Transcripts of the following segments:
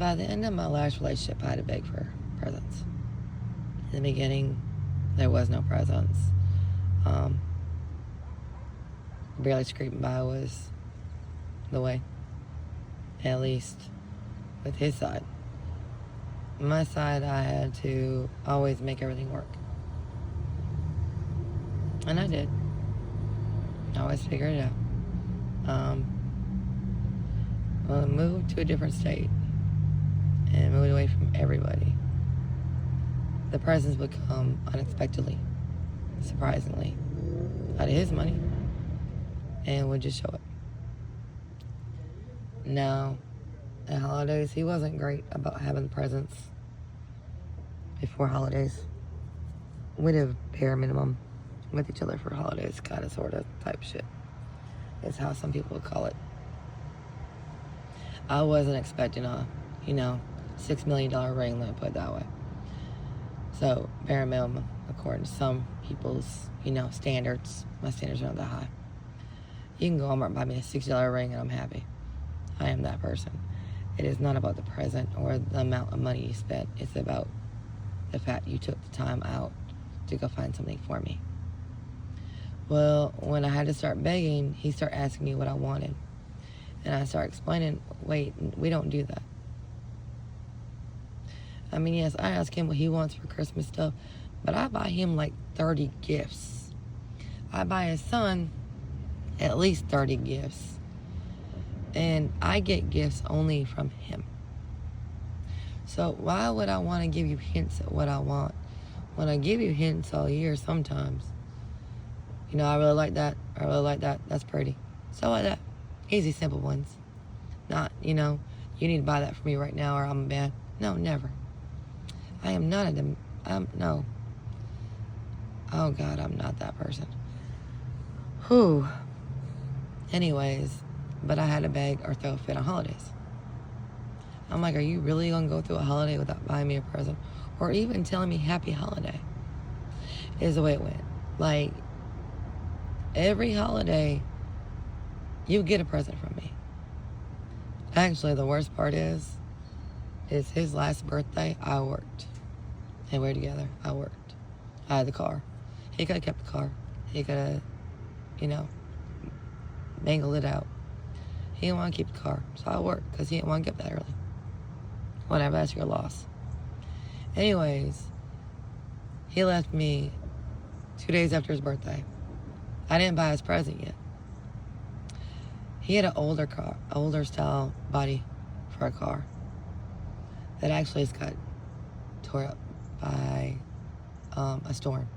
By the end of my last relationship, I had to beg for presents. In the beginning, there was no presents. Barely scraping by was the way, at least with his side. My side, I had to always make everything work. And I did. I always figured it out. Well, I moved to a different state and moved away from everybody. The presents would come unexpectedly, surprisingly, out of his money, and would just show it. Now, at holidays, he wasn't great about having presents before holidays. We'd have bare minimum with each other for holidays, kind of, sort of, type shit. Is how some people would call it. I wasn't expecting a, $6 million ring, let me put it that way. So, bare minimum, according to some people's, standards. My standards are not that high. You can go Walmart and buy me a $60 ring and I'm happy. I am that person. It is not about the present or the amount of money you spent. It's about the fact you took the time out to go find something for me. Well, when I had to start begging, he started asking me what I wanted. And I started explaining, wait, we don't do that. I mean, yes, I ask him what he wants for Christmas stuff, but I buy him like 30 gifts. I buy his son at least 30 gifts. And I get gifts only from him. So why would I want to give you hints at what I want when I give you hints all year sometimes? I really like that. I really like that. That's pretty. So like that. Easy, simple ones. Not, you need to buy that for me right now or I'm bad. No, never. I am not no. Oh, God, I'm not that person. Whew. Anyways, but I had to beg or throw a fit on holidays. I'm like, are you really going to go through a holiday without buying me a present? Or even telling me happy holiday? Is the way it went. Like, every holiday, you get a present from me. Actually, the worst part is his last birthday, I worked. And we were together. I worked. I had the car. He could have kept the car. He could have, mangled it out. He didn't want to keep the car. So I worked because he didn't want to get that early. Whatever, that's your loss. Anyways, he left me 2 days after his birthday. I didn't buy his present yet. He had an older style body for a car that actually has got tore up by a storm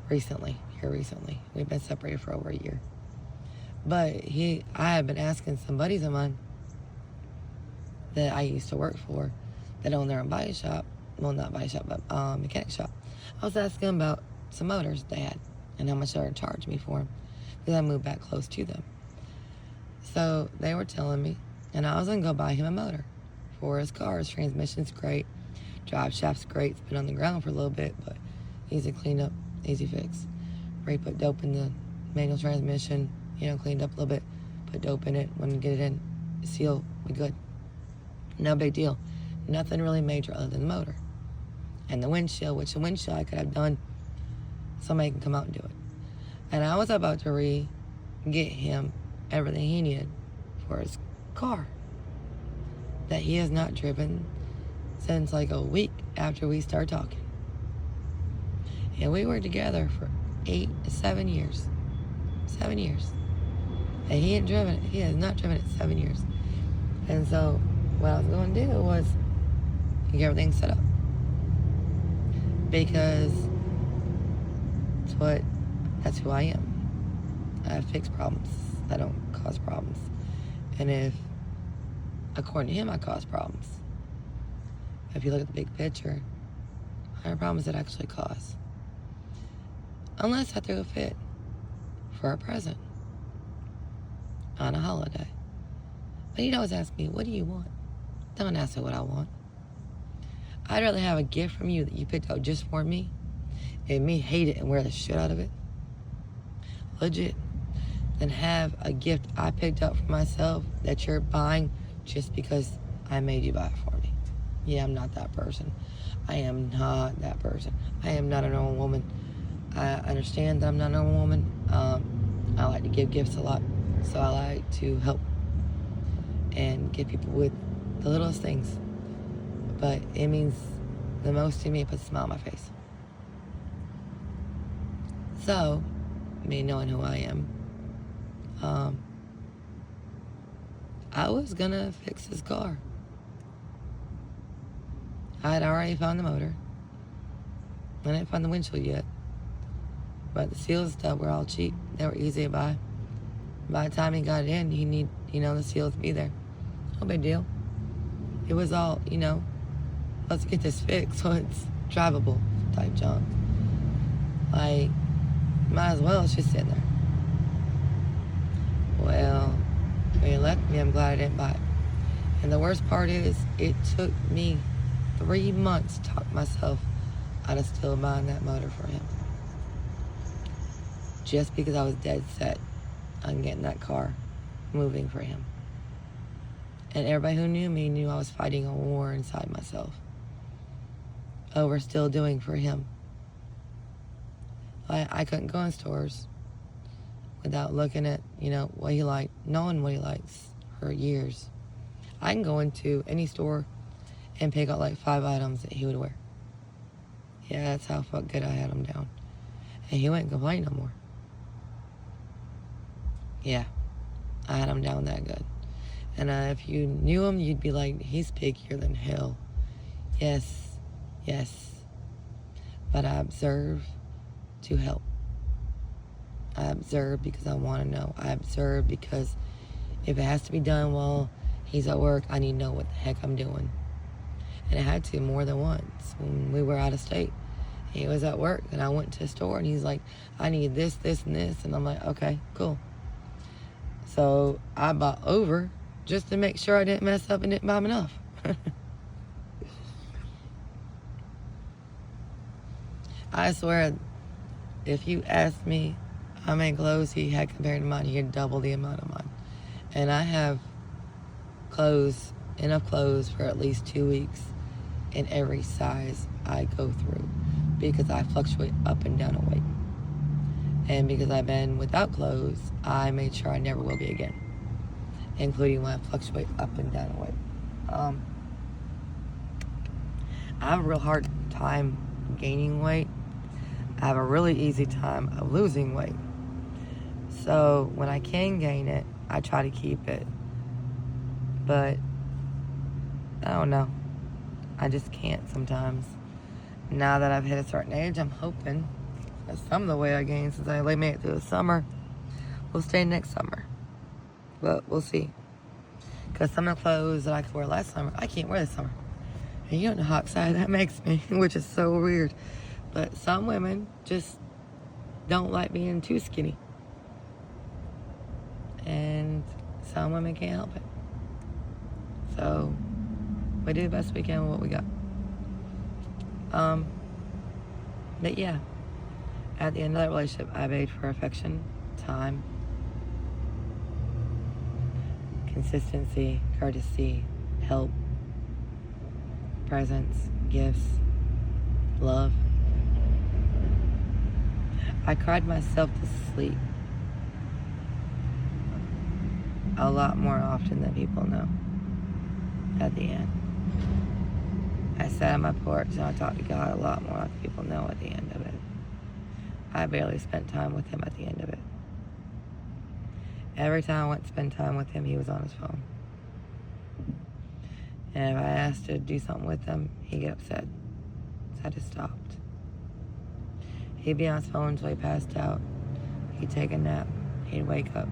recently. We've been separated for over a year. But I had been asking some buddies of mine that I used to work for that own their own body shop. Well, not body shop, but mechanic shop. I was asking them about some motors they had and how much they were charging me for them because I moved back close to them. So they were telling me, and I was going to go buy him a motor for his car. His transmission's great. Drive shaft's great. It's been on the ground for a little bit, but easy clean up, easy fix. Ray put dope in the manual transmission, cleaned up a little bit, put dope in it. When you get it in, seal, we good. No big deal. Nothing really major other than the motor. And the windshield, which the windshield I could have done, somebody can come out and do it. And I was about to get him everything he needed for his car that he has not driven since like a week after we started talking. And we were together for 7 years. 7 years. And he hadn't driven it. He has not driven it 7 years. And so what I was going to do was get everything set up. Because that's who I am. I fix problems. I don't cause problems. And if, according to him, I cause problems. If you look at the big picture, how many problems did I actually cause? Unless I threw a fit for a present on a holiday. But he'd always ask me, what do you want? Don't ask me what I want. I'd rather have a gift from you that you picked out just for me and me hate it and wear the shit out of it, legit, than have a gift I picked out for myself that you're buying just because I made you buy it for me. Yeah, I'm not that person. I am not that person. I am not a normal woman. I understand that I'm not a normal woman. I like to give gifts a lot. So I like to help and give people with the littlest things. But it means the most to me. It puts a smile on my face. So, me knowing who I am, I was gonna fix his car. I had already found the motor. I didn't find the windshield yet. But the seals and stuff were all cheap. They were easy to buy. By the time he got it in, he need, the seals to be there. No big deal. It was all, let's get this fixed so it's drivable type junk. Like, might as well, it's just sitting there. Well, when he left me, I'm glad I didn't buy it. And the worst part is, it took me 3 months to talk myself out of still buying that motor for him. Just because I was dead set on getting that car moving for him. And everybody who knew me knew I was fighting a war inside myself over still doing for him. I couldn't go in stores without looking at, what he liked, knowing what he likes for years. I can go into any store and pick out like 5 items that he would wear. Yeah, that's how fuck good I had him down. And he wouldn't complain no more. Yeah, I had him down that good. And if you knew him, you'd be like, he's pickier than hell. Yes. But I observe to help. I observe because I want to know. I observe because if it has to be done while he's at work, I need to know what the heck I'm doing. And I had to more than once when we were out of state. He was at work and I went to a store and he's like, I need this, this, and this. And I'm like, okay, cool. So I bought over just to make sure I didn't mess up and didn't buy him enough. I swear, if you asked me how many clothes he had compared to mine, he had double the amount of mine. And I have enough clothes for at least 2 weeks in every size I go through because I fluctuate up and down in weight. And because I've been without clothes, I made sure I never will be again, including when I fluctuate up and down in weight. I have a real hard time gaining weight. I have a really easy time of losing weight. So when I can gain it, I try to keep it. But I don't know. I just can't sometimes. Now that I've hit a certain age, I'm hoping that some of the weight I gained since I made it through the summer will stay next summer. But we'll see. Because some of the clothes that I could wear last summer, I can't wear this summer. And you don't know how excited that makes me, which is so weird. But some women just don't like being too skinny. And some women can't help it. So we do the best we can with what we got. But yeah, at the end of that relationship, I begged for affection, time, consistency, courtesy, help, presents, gifts, love. I cried myself to sleep a lot more often than people know at the end. I sat on my porch and I talked to God a lot more than people know at the end of it. I barely spent time with him at the end of it. Every time I went to spend time with him, he was on his phone. And if I asked to do something with him, he'd get upset. So I just stopped. He'd be on his phone until he passed out. He'd take a nap. He'd wake up,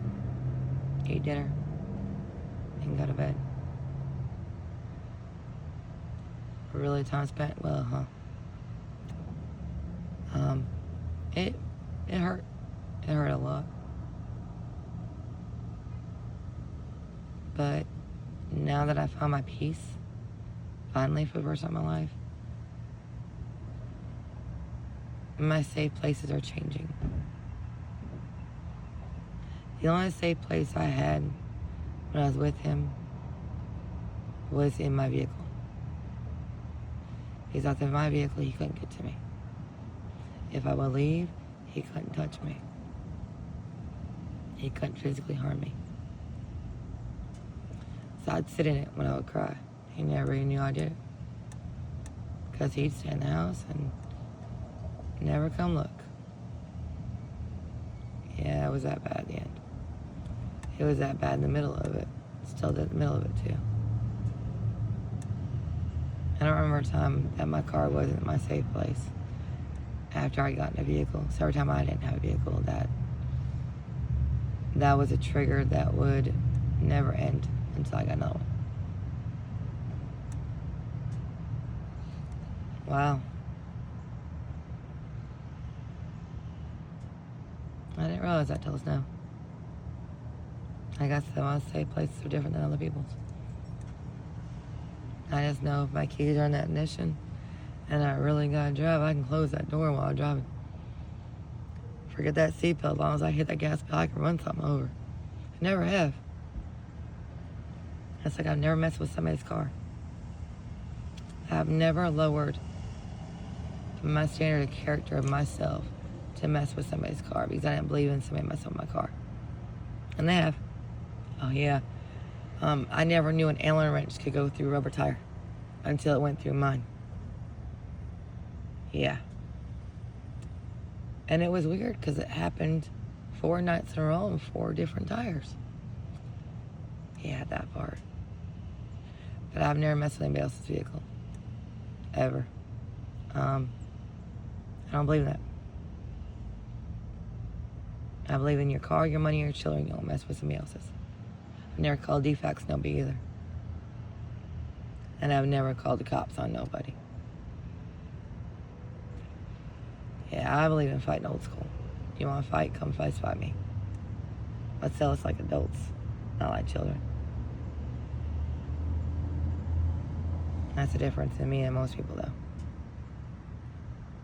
eat dinner, and go to bed. Really time spent well, huh? It hurt. It hurt a lot. But now that I found my peace, finally for the first time in my life, my safe places are changing. The only safe place I had when I was with him was in my vehicle. He's out there in my vehicle, he couldn't get to me. If I would leave, he couldn't touch me. He couldn't physically harm me. So I'd sit in it when I would cry. He never even knew I did it. Because he'd stay in the house and never come look. Yeah, it was that bad at the end. It was that bad in the middle of it. Still in the middle of it too. I don't remember a time that my car wasn't my safe place after I got in a vehicle. So every time I didn't have a vehicle, that was a trigger that would never end until I got another one. Wow. I didn't realize that till now. I guess that my safe places are different than other people's. I just know if my keys are in that ignition and I really gotta drive, I can close that door while I'm driving. Forget that seatbelt. As long as I hit that gas pedal, I can run something over. I never have. It's like I've never messed with somebody's car. I've never lowered my standard of character of myself to mess with somebody's car because I didn't believe in somebody messing with my car. And they have. Oh, yeah. I never knew an Allen wrench could go through a rubber tire until it went through mine. Yeah. And it was weird because it happened 4 nights in a row on 4 different tires. Yeah, that part. But I've never messed with anybody else's vehicle. Ever. I don't believe in that. I believe in your car, your money, your children. You don't mess with somebody else's. I've never called defects nobody either. And I've never called the cops on nobody. Yeah, I believe in fighting old school. You want to fight, come fight me. Let's tell us like adults, not like children. That's the difference in me and most people, though.